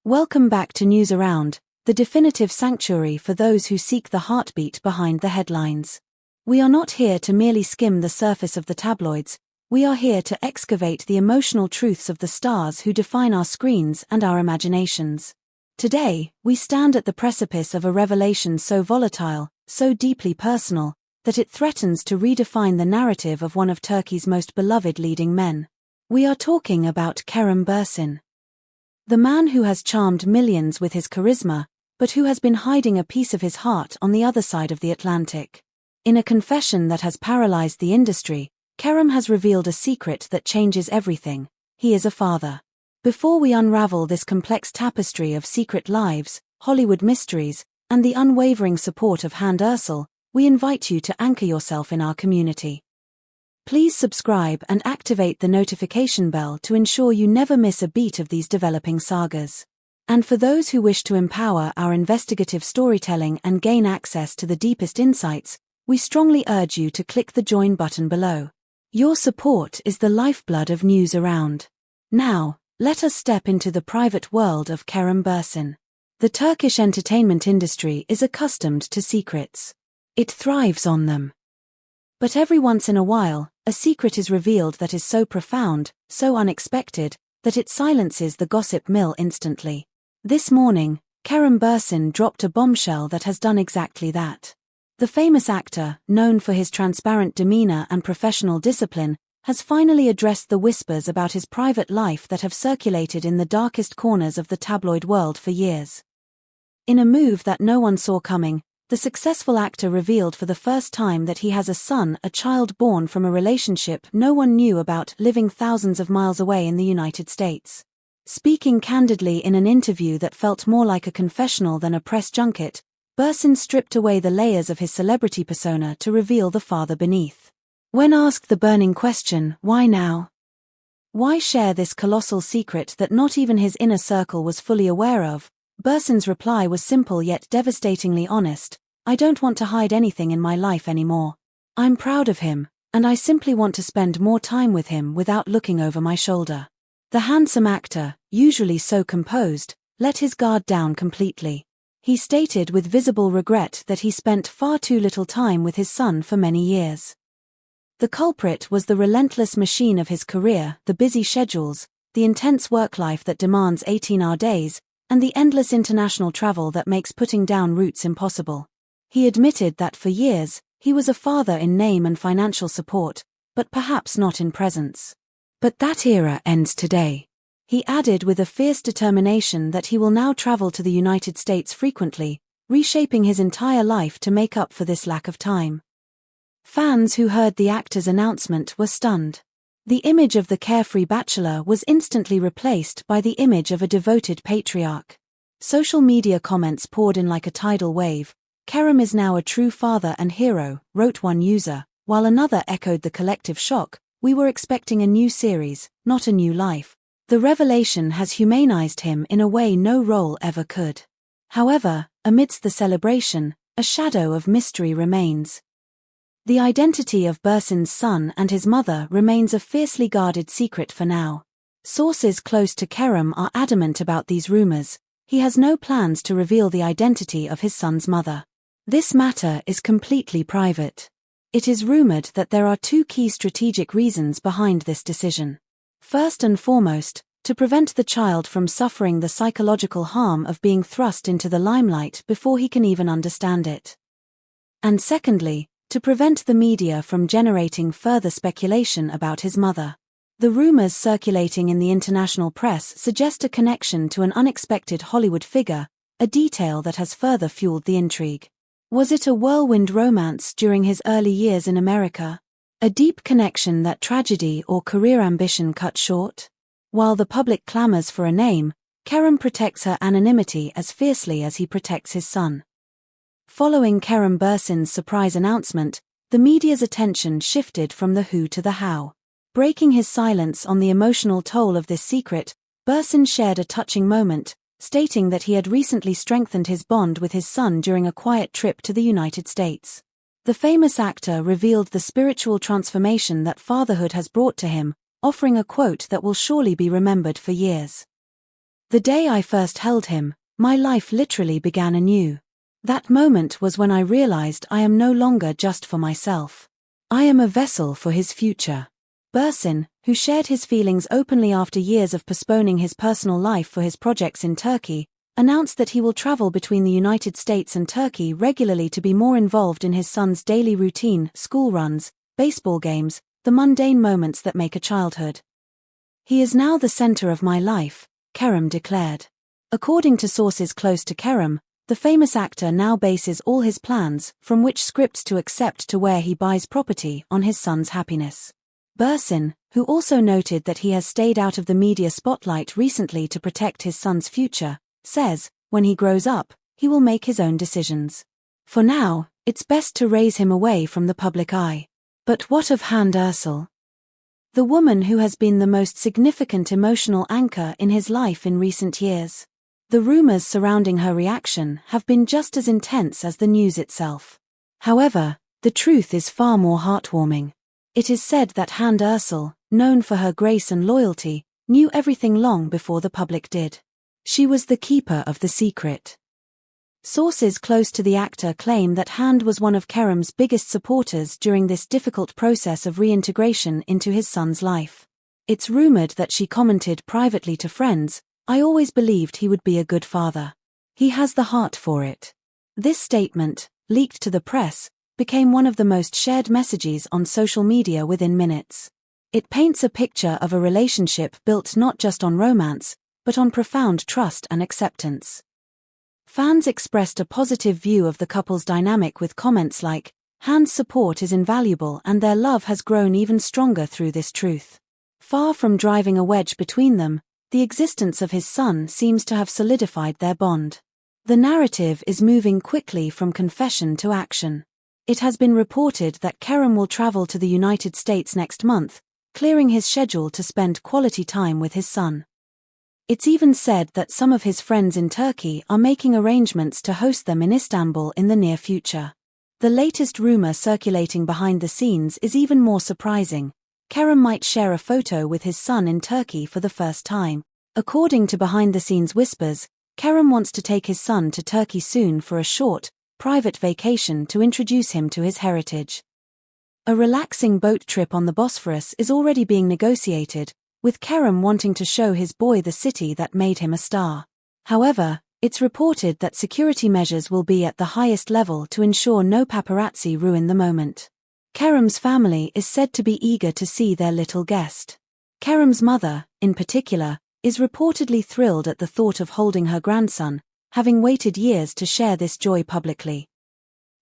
Welcome back to News Around, the definitive sanctuary for those who seek the heartbeat behind the headlines. We are not here to merely skim the surface of the tabloids, we are here to excavate the emotional truths of the stars who define our screens and our imaginations. Today, we stand at the precipice of a revelation so volatile, so deeply personal, that it threatens to redefine the narrative of one of Turkey's most beloved leading men. We are talking about Kerem Bürsin. The man who has charmed millions with his charisma, but who has been hiding a piece of his heart on the other side of the Atlantic. In a confession that has paralyzed the industry, Kerem has revealed a secret that changes everything. He is a father. Before we unravel this complex tapestry of secret lives, Hollywood mysteries, and the unwavering support of Hande Erçel, we invite you to anchor yourself in our community. Please subscribe and activate the notification bell to ensure you never miss a beat of these developing sagas. And for those who wish to empower our investigative storytelling and gain access to the deepest insights, we strongly urge you to click the join button below. Your support is the lifeblood of News Around. Now, let us step into the private world of Kerem Bürsin. The Turkish entertainment industry is accustomed to secrets. It thrives on them. But every once in a while, a secret is revealed that is so profound, so unexpected, that it silences the gossip mill instantly. This morning, Kerem Bürsin dropped a bombshell that has done exactly that. The famous actor, known for his transparent demeanor and professional discipline, has finally addressed the whispers about his private life that have circulated in the darkest corners of the tabloid world for years. In a move that no one saw coming, the successful actor revealed for the first time that he has a son, a child born from a relationship no one knew about, living thousands of miles away in the United States. Speaking candidly in an interview that felt more like a confessional than a press junket, Bürsin stripped away the layers of his celebrity persona to reveal the father beneath. When asked the burning question, why now? Why share this colossal secret that not even his inner circle was fully aware of? Bürsin's reply was simple yet devastatingly honest. I don't want to hide anything in my life anymore. I'm proud of him, and I simply want to spend more time with him without looking over my shoulder. The handsome actor, usually so composed, let his guard down completely. He stated with visible regret that he spent far too little time with his son for many years. The culprit was the relentless machine of his career, the busy schedules, the intense work life that demands 18-hour days, and the endless international travel that makes putting down roots impossible. He admitted that for years, he was a father in name and financial support, but perhaps not in presence. But that era ends today. He added with a fierce determination that he will now travel to the United States frequently, reshaping his entire life to make up for this lack of time. Fans who heard the actor's announcement were stunned. The image of the carefree bachelor was instantly replaced by the image of a devoted patriarch. Social media comments poured in like a tidal wave. Kerem is now a true father and hero, wrote one user, while another echoed the collective shock. We were expecting a new series, not a new life. The revelation has humanized him in a way no role ever could. However, amidst the celebration, a shadow of mystery remains. The identity of Bürsin's son and his mother remains a fiercely guarded secret for now. Sources close to Kerem are adamant about these rumors. He has no plans to reveal the identity of his son's mother. This matter is completely private. It is rumored that there are two key strategic reasons behind this decision. First and foremost, to prevent the child from suffering the psychological harm of being thrust into the limelight before he can even understand it. And secondly, to prevent the media from generating further speculation about his mother. The rumors circulating in the international press suggest a connection to an unexpected Hollywood figure, a detail that has further fueled the intrigue. Was it a whirlwind romance during his early years in America? A deep connection that tragedy or career ambition cut short? While the public clamors for a name, Kerem protects her anonymity as fiercely as he protects his son. Following Kerem Bürsin's surprise announcement, the media's attention shifted from the who to the how. Breaking his silence on the emotional toll of this secret, Bürsin shared a touching moment, stating that he had recently strengthened his bond with his son during a quiet trip to the United States. The famous actor revealed the spiritual transformation that fatherhood has brought to him, offering a quote that will surely be remembered for years. The day I first held him, my life literally began anew. That moment was when I realized I am no longer just for myself. I am a vessel for his future. Bürsin, who shared his feelings openly after years of postponing his personal life for his projects in Turkey, announced that he will travel between the United States and Turkey regularly to be more involved in his son's daily routine, school runs, baseball games, the mundane moments that make a childhood. He is now the center of my life, Kerem declared. According to sources close to Kerem, the famous actor now bases all his plans, from which scripts to accept to where he buys property, on his son's happiness. Bürsin, who also noted that he has stayed out of the media spotlight recently to protect his son's future, says, when he grows up, he will make his own decisions. For now, it's best to raise him away from the public eye. But what of Hande Erçel? The woman who has been the most significant emotional anchor in his life in recent years. The rumors surrounding her reaction have been just as intense as the news itself. However, the truth is far more heartwarming. It is said that Hande Erçel, known for her grace and loyalty, knew everything long before the public did. She was the keeper of the secret. Sources close to the actor claim that Hande was one of Kerem's biggest supporters during this difficult process of reintegration into his son's life. It's rumored that she commented privately to friends, "I always believed he would be a good father. He has the heart for it." This statement, leaked to the press, became one of the most shared messages on social media within minutes. It paints a picture of a relationship built not just on romance, but on profound trust and acceptance. Fans expressed a positive view of the couple's dynamic with comments like, "Hande's support is invaluable and their love has grown even stronger through this truth." Far from driving a wedge between them, the existence of his son seems to have solidified their bond. The narrative is moving quickly from confession to action. It has been reported that Kerem will travel to the United States next month, clearing his schedule to spend quality time with his son. It's even said that some of his friends in Turkey are making arrangements to host them in Istanbul in the near future. The latest rumor circulating behind the scenes is even more surprising. Kerem might share a photo with his son in Turkey for the first time. According to behind-the-scenes whispers, Kerem wants to take his son to Turkey soon for a short, private vacation to introduce him to his heritage. A relaxing boat trip on the Bosphorus is already being negotiated, with Kerem wanting to show his boy the city that made him a star. However, it's reported that security measures will be at the highest level to ensure no paparazzi ruin the moment. Kerem's family is said to be eager to see their little guest. Kerem's mother, in particular, is reportedly thrilled at the thought of holding her grandson, having waited years to share this joy publicly.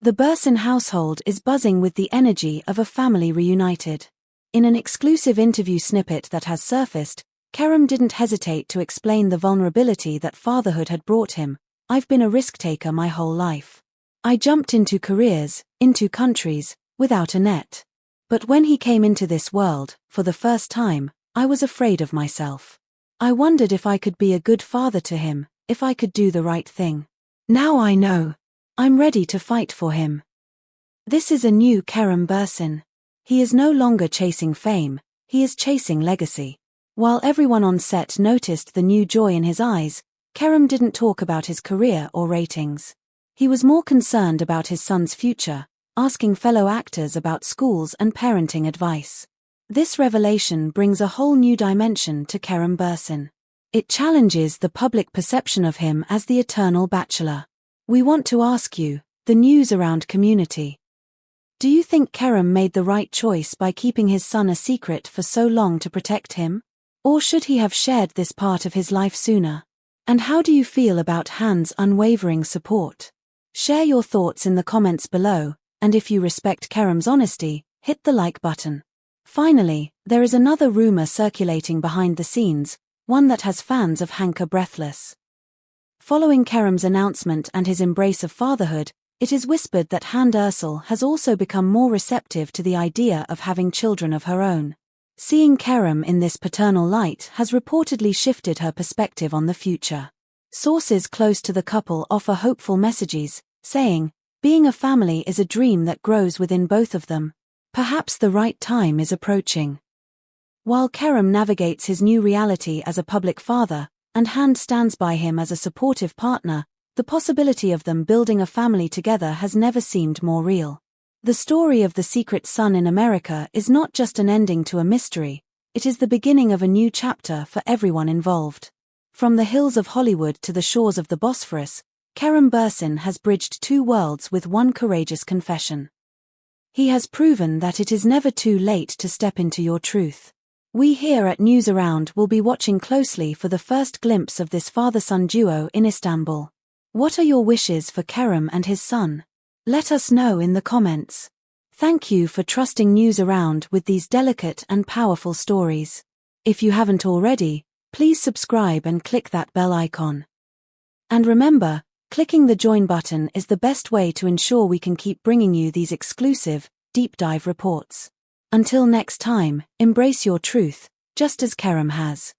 The Bürsin household is buzzing with the energy of a family reunited. In an exclusive interview snippet that has surfaced, Kerem didn't hesitate to explain the vulnerability that fatherhood had brought him. "I've been a risk-taker my whole life. I jumped into careers, into countries, without a net. But when he came into this world, for the first time, I was afraid of myself. I wondered if I could be a good father to him, if I could do the right thing. Now I know. I'm ready to fight for him." This is a new Kerem Bürsin. He is no longer chasing fame, he is chasing legacy. While everyone on set noticed the new joy in his eyes, Kerem didn't talk about his career or ratings. He was more concerned about his son's future, asking fellow actors about schools and parenting advice. This revelation brings a whole new dimension to Kerem Bürsin. It challenges the public perception of him as the eternal bachelor. We want to ask you, the news around community. Do you think Kerem made the right choice by keeping his son a secret for so long to protect him? Or should he have shared this part of his life sooner? And how do you feel about Hande's unwavering support? Share your thoughts in the comments below, and if you respect Kerem's honesty, hit the like button. Finally, there is another rumor circulating behind the scenes, one that has fans of Hande breathless. Following Kerem's announcement and his embrace of fatherhood, it is whispered that Hande Erçel has also become more receptive to the idea of having children of her own. Seeing Kerem in this paternal light has reportedly shifted her perspective on the future. Sources close to the couple offer hopeful messages, saying, "Being a family is a dream that grows within both of them. Perhaps the right time is approaching." While Kerem navigates his new reality as a public father, and Hande stands by him as a supportive partner. The possibility of them building a family together has never seemed more real. The story of the secret son in America is not just an ending to a mystery, it is the beginning of a new chapter for everyone involved. From the hills of Hollywood to the shores of the Bosphorus, Kerem Bürsin has bridged two worlds with one courageous confession. He has proven that it is never too late to step into your truth. We here at News Around will be watching closely for the first glimpse of this father-son duo in Istanbul. What are your wishes for Kerem and his son? Let us know in the comments. Thank you for trusting News Around with these delicate and powerful stories. If you haven't already, please subscribe and click that bell icon. And remember, clicking the join button is the best way to ensure we can keep bringing you these exclusive, deep dive reports. Until next time, embrace your truth, just as Kerem has.